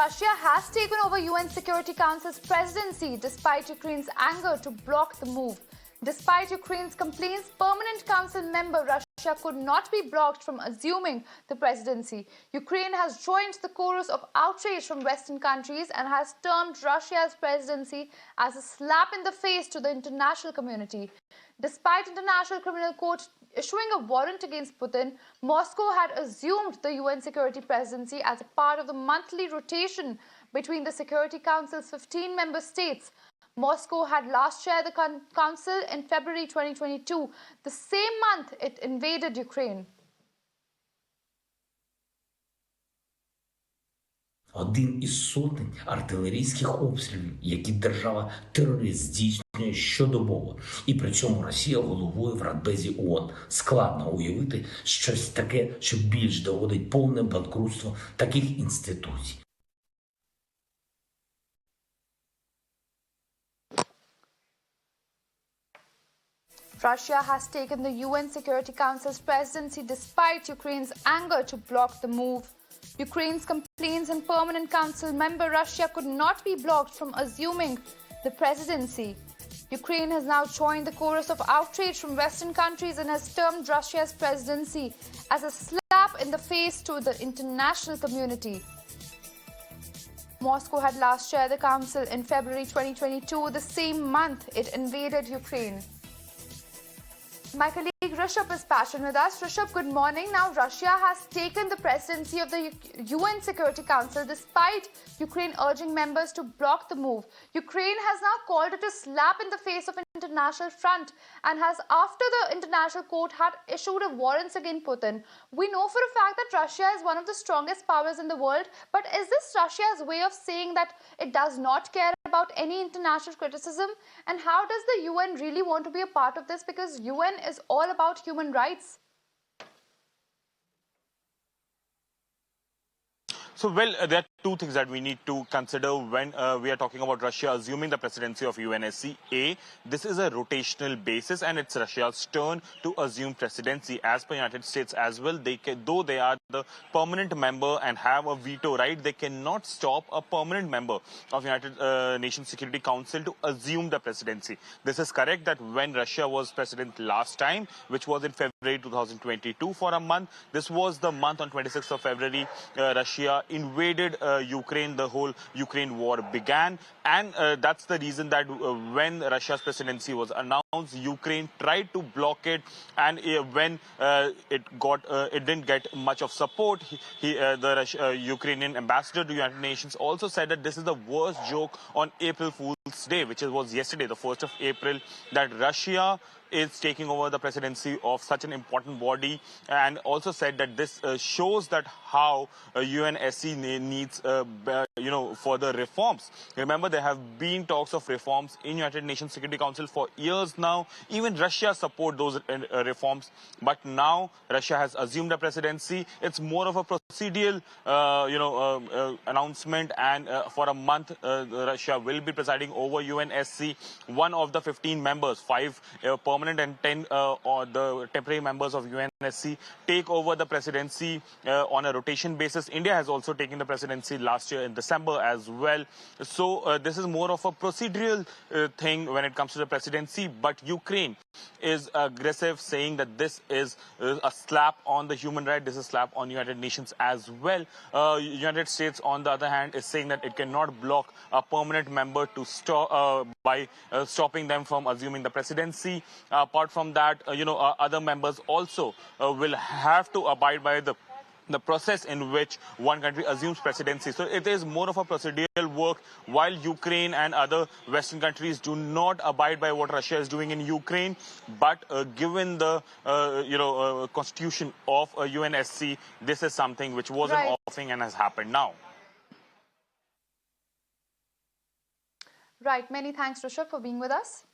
Russia has taken over UN Security Council's presidency despite Ukraine's anger to block the move. Despite Ukraine's complaints, permanent council member Russia could not be blocked from assuming the presidency. Ukraine has joined the chorus of outrage from Western countries and has termed Russia's presidency as a slap in the face to the international community. Despite International Criminal Court issuing a warrant against Putin, Moscow had assumed the UN Security Presidency as a part of the monthly rotation between the Security Council's 15 member states. Moscow had last chaired the council in February 2022, the same month it invaded Ukraine. Один із сотень артилерійських обстрілів, які держава-терорист здійснює щодобово. І при цьому Росія головує в Радбезі ООН. Складно уявити щось таке, що більш доводить повне банкрутство таких інституцій. Russia has taken the UN Security Council's presidency despite Ukraine's anger to block the move. Ukraine's complaints and permanent council member Russia could not be blocked from assuming the presidency. Ukraine has now joined the chorus of outrage from Western countries and has termed Russia's presidency as a slap in the face to the international community. Moscow had last chaired the council in February 2022, the same month it invaded Ukraine. My colleague Rishabh is patched with us. Rishabh, good morning. Now, Russia has taken the presidency of the UN Security Council despite Ukraine urging members to block the move. Ukraine has now called it a slap in the face of an international front and has, after the international court had issued a warrant against Putin. We know for a fact that Russia is one of the strongest powers in the world, but is this Russia's way of saying that it does not care about any international criticism? And how does the UN really want to be a part of this? Because UN is all about human rights. So, there are two things that we need to consider when we are talking about Russia assuming the presidency of UNSC. A, this is a rotational basis and it's Russia's turn to assume presidency. As per United States as well, though they are the permanent member and have a veto right, they cannot stop a permanent member of United Nations Security Council to assume the presidency. This is correct that when Russia was president last time, which was in February 2022 for a month, this was the month on 26th of February, Russia invaded Ukraine, the whole Ukraine war began, and that's the reason that when Russia's presidency was announced, Ukraine tried to block it, and when it didn't get much of support, the Ukrainian ambassador to the United Nations also said that this is the worst joke on April Fool's Day, which was yesterday, the 1st of April, that Russia is taking over the presidency of such an important body, and also said that this shows that how UNSC needs further reforms. Remember, there have been talks of reforms in United Nations Security Council for years now. Even Russia support those reforms, but now Russia has assumed the presidency. It's more of a procedural announcement, and for a month Russia will be presiding over UNSC. One of the 15 members, 5 permanent and 10 or the temporary members of UNSC, take over the presidency on a rotation basis. India has also taken the presidency last year in December as well. So this is more of a procedural thing when it comes to the presidency, but Ukraine is aggressive, saying that this is a slap on the human right, this is a slap on United Nations as well. United States, on the other hand, is saying that it cannot block a permanent member to stop by stopping them from assuming the presidency. Apart from that, other members also will have to abide by the process in which one country assumes presidency. So it is more of a procedural work, while Ukraine and other Western countries do not abide by what Russia is doing in Ukraine. But given the constitution of UNSC, this is something which was an offing and has happened now. Right. Many thanks, Rishabh, for being with us.